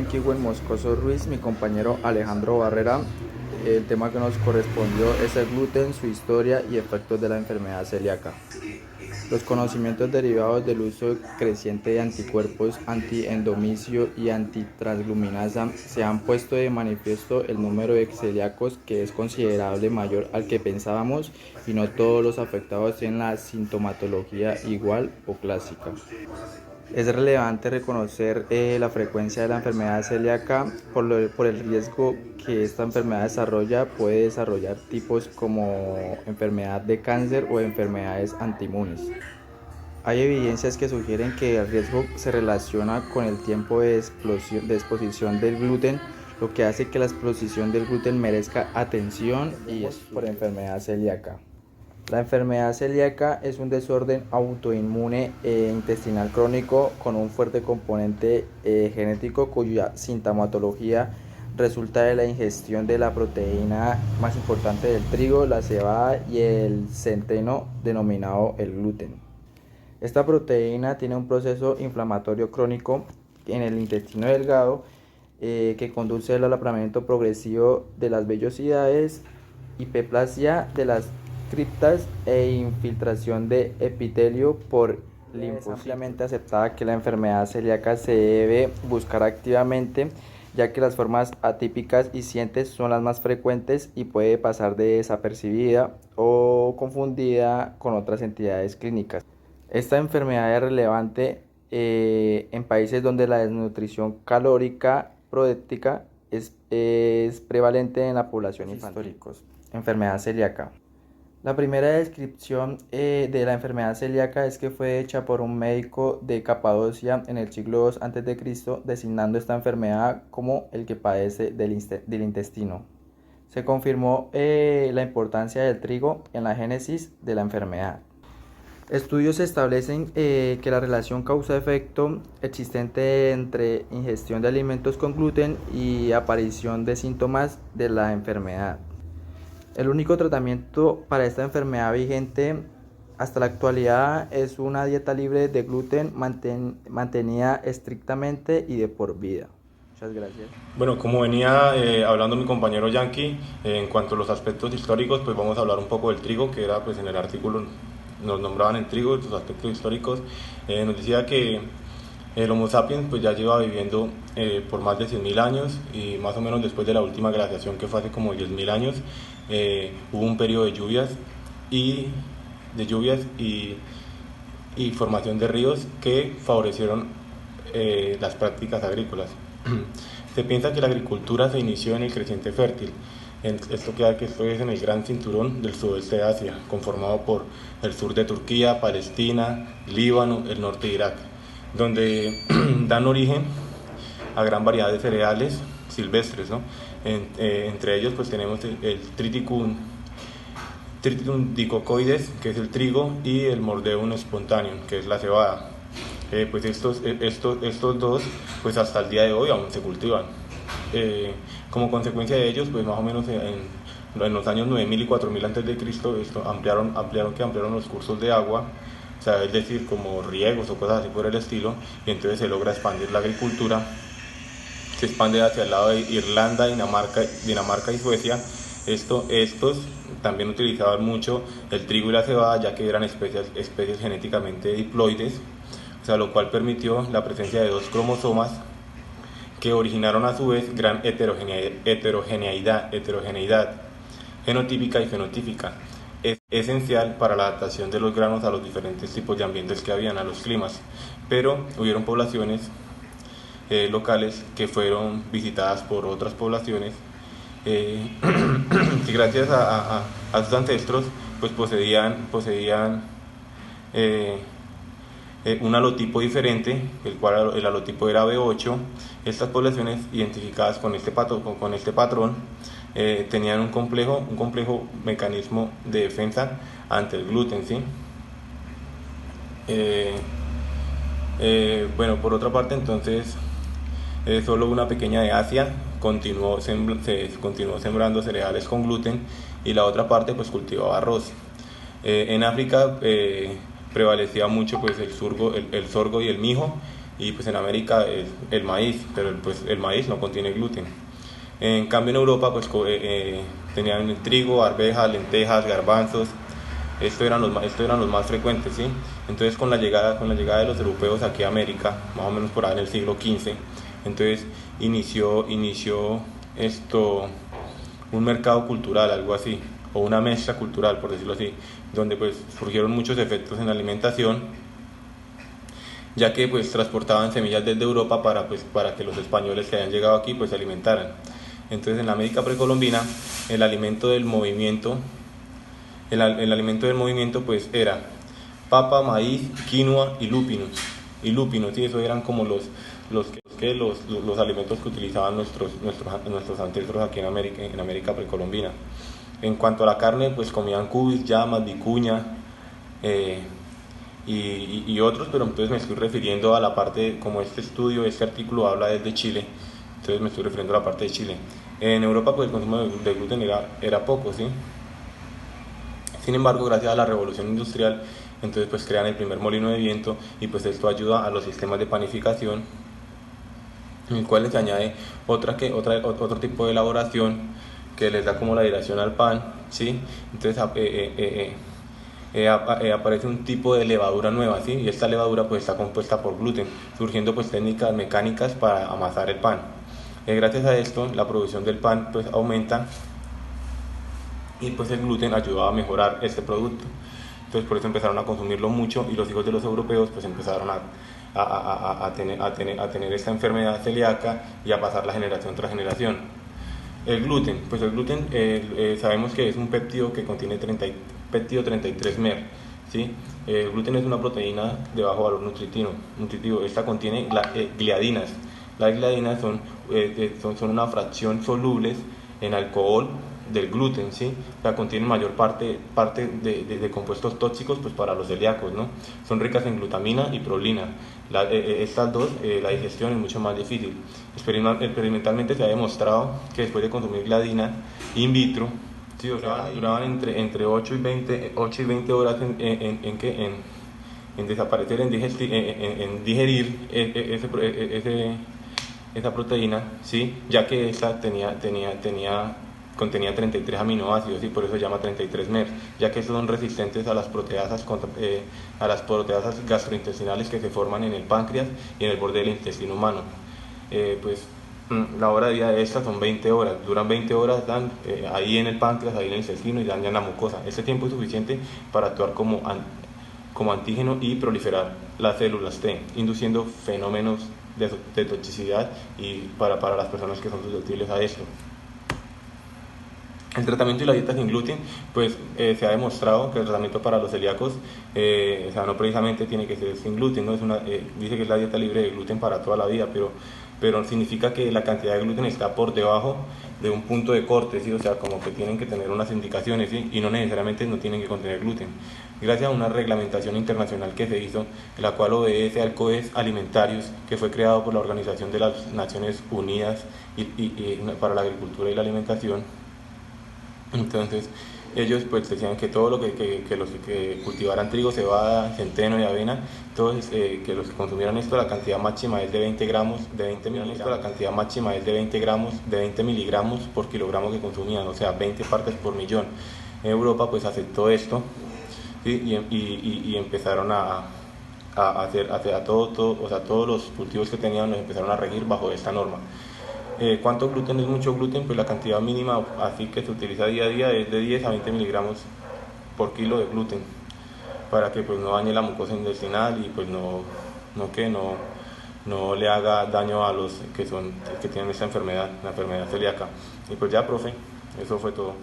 Yankee Gwen Moscoso Ruiz, mi compañero Alejandro Barrera. El tema que nos correspondió es el gluten, su historia y efectos de la enfermedad celíaca. Los conocimientos derivados del uso creciente de anticuerpos antiendomicio y antitransgluminasa se han puesto de manifiesto el número de celíacos, que es considerable mayor al que pensábamos, y no todos los afectados tienen la sintomatología igual o clásica. Es relevante reconocer la frecuencia de la enfermedad celíaca por el riesgo que esta enfermedad desarrolla. Puede desarrollar tipos como enfermedad de cáncer o enfermedades antiinmunes. Hay evidencias que sugieren que el riesgo se relaciona con el tiempo de exposición del gluten, lo que hace que la exposición del gluten merezca atención, y es por enfermedad celíaca. La enfermedad celíaca es un desorden autoinmune intestinal crónico con un fuerte componente genético, cuya sintomatología resulta de la ingestión de la proteína más importante del trigo, la cebada y el centeno, denominado el gluten. Esta proteína tiene un proceso inflamatorio crónico en el intestino delgado que conduce al aplastamiento progresivo de las vellosidades, hiperplasia de las criptas e infiltración de epitelio por linfocitos. Es ampliamente aceptada que la enfermedad celíaca se debe buscar activamente, ya que las formas atípicas y cientes son las más frecuentes y puede pasar de desapercibida o confundida con otras entidades clínicas. Esta enfermedad es relevante en países donde la desnutrición calórica proteica es prevalente en la población infantil. Enfermedad celíaca. La primera descripción de la enfermedad celíaca es que fue hecha por un médico de Capadocia en el siglo II a.C., designando esta enfermedad como el que padece del intestino. Se confirmó la importancia del trigo en la génesis de la enfermedad. Estudios establecen que la relación causa-efecto existente entre ingestión de alimentos con gluten y aparición de síntomas de la enfermedad. El único tratamiento para esta enfermedad vigente hasta la actualidad es una dieta libre de gluten mantenida estrictamente y de por vida. Muchas gracias. Bueno, como venía hablando mi compañero Yankee, en cuanto a los aspectos históricos, pues vamos a hablar un poco del trigo, que era pues en el artículo nos nombraban el trigo, sus aspectos históricos. Nos decía que el Homo sapiens pues ya lleva viviendo por más de 100.000 años, y más o menos después de la última glaciación, que fue hace como 10.000 años, hubo un periodo de lluvias y formación de ríos que favorecieron las prácticas agrícolas. Se piensa que la agricultura se inició en el creciente fértil. Esto es en el gran cinturón del sudeste de Asia, conformado por el sur de Turquía, Palestina, Líbano, el norte de Irak, donde dan origen a gran variedad de cereales silvestres, ¿no? Entre ellos pues tenemos el Triticum dicocoides, que es el trigo, y el Mordeum spontaneum, que es la cebada. Pues estos dos pues hasta el día de hoy aún se cultivan. Como consecuencia de ellos, pues más o menos en los años 9000 y 4000 a.C., ampliaron los cursos de agua, o sea, es decir, como riegos o cosas así por el estilo, y entonces se logra expandir la agricultura. Se expande hacia el lado de Irlanda, Dinamarca y Suecia. Estos también utilizaban mucho el trigo y la cebada, ya que eran especies genéticamente diploides, o sea, lo cual permitió la presencia de dos cromosomas que originaron a su vez gran heterogeneidad genotípica y fenotípica, es esencial para la adaptación de los granos a los diferentes tipos de ambientes que habían, a los climas. Pero hubieron poblaciones locales que fueron visitadas por otras poblaciones que gracias a sus ancestros pues poseían un halotipo diferente, el halotipo era B8. Estas poblaciones identificadas con este patrón tenían un complejo mecanismo de defensa ante el gluten, ¿sí? Bueno, por otra parte, entonces, solo una pequeña de Asia continuó sembrando cereales con gluten, y la otra parte pues cultivaba arroz. En África prevalecía mucho pues el sorgo y el mijo, y pues en América es el maíz, pero pues el maíz no contiene gluten. En cambio en Europa pues tenían el trigo, arvejas, lentejas, garbanzos. Estos eran los más frecuentes, ¿sí? Entonces con la llegada de los europeos aquí a América, más o menos por ahí en el siglo XV, entonces inició un mercado cultural, algo así, o una mezcla cultural, por decirlo así, donde pues surgieron muchos efectos en la alimentación, ya que pues transportaban semillas desde Europa para que los españoles que habían llegado aquí pues se alimentaran. Entonces en la América precolombina el alimento del movimiento pues era papa, maíz, quinoa y lúpinos. Y lúpinos, sí, esos eran como los alimentos que utilizaban nuestros ancestros aquí en América precolombina. En cuanto a la carne, pues comían cubis, llamas, vicuña y otros, pero entonces me estoy refiriendo a la parte, como este artículo habla desde Chile, entonces me estoy refiriendo a la parte de Chile. En Europa pues el consumo de gluten era poco, ¿sí? Sin embargo, gracias a la revolución industrial, entonces pues crean el primer molino de viento y pues esto ayuda a los sistemas de panificación, en el cual se añade otro tipo de elaboración que les da como la dirección al pan, ¿sí? Entonces aparece un tipo de levadura nueva, ¿sí? Y esta levadura pues está compuesta por gluten, surgiendo pues técnicas mecánicas para amasar el pan. Gracias a esto la producción del pan pues aumenta y pues el gluten ayudaba a mejorar este producto. Entonces por eso empezaron a consumirlo mucho y los hijos de los europeos pues empezaron a tener esta enfermedad celíaca y a pasarla generación tras generación. El gluten, pues el gluten sabemos que es un péptido que contiene péptido 33-mer, ¿sí? El gluten es una proteína de bajo valor nutritivo. Esta contiene gliadinas. Las gliadinas son una fracción solubles en alcohol del gluten, ¿sí? O sea, contienen mayor parte de compuestos tóxicos pues para los celíacos, ¿no? Son ricas en glutamina y prolina. Estas dos, la digestión es mucho más difícil. Experimentalmente se ha demostrado que después de consumir gliadina in vitro, sí, o sea, duraban entre 8 y 20 horas en desaparecer, en digerir esa proteína, ¿sí? Ya que esta contenía 33 aminoácidos y por eso se llama 33-mer, ya que estos son resistentes a las proteasas gastrointestinales que se forman en el páncreas y en el borde del intestino humano. La hora de vida de estas son 20 horas, duran 20 horas, ahí en el páncreas, ahí en el intestino y dañan la mucosa. Este tiempo es suficiente para actuar como antígeno y proliferar las células T, induciendo fenómenos de toxicidad y para las personas que son susceptibles a esto. El tratamiento y la dieta sin gluten, pues se ha demostrado que el tratamiento para los celíacos, o sea, no precisamente tiene que ser sin gluten, ¿no? Dice que es la dieta libre de gluten para toda la vida, pero significa que la cantidad de gluten está por debajo de un punto de corte, ¿sí? O sea, como que tienen que tener unas indicaciones, ¿sí? Y no necesariamente no tienen que contener gluten. Gracias a una reglamentación internacional que se hizo, la cual obedece al Codex Alimentarius, que fue creado por la Organización de las Naciones Unidas para la Agricultura y la Alimentación. Entonces ellos pues decían que todo lo que los que cultivaran trigo, cebada, centeno y avena, todos que los que consumieran esto, la cantidad máxima es de 20 gramos, de 20 miligramos por kilogramo que consumían, o sea 20 partes por millón. En Europa pues aceptó esto, ¿sí? y empezaron a hacer o sea, todos los cultivos que tenían los empezaron a regir bajo esta norma. ¿Cuánto gluten es mucho gluten? Pues la cantidad mínima así que se utiliza día a día es de 10 a 20 miligramos por kilo de gluten, para que pues no dañe la mucosa intestinal y pues no le haga daño a los que tienen esta enfermedad, la enfermedad celíaca. Y pues ya, profe, eso fue todo.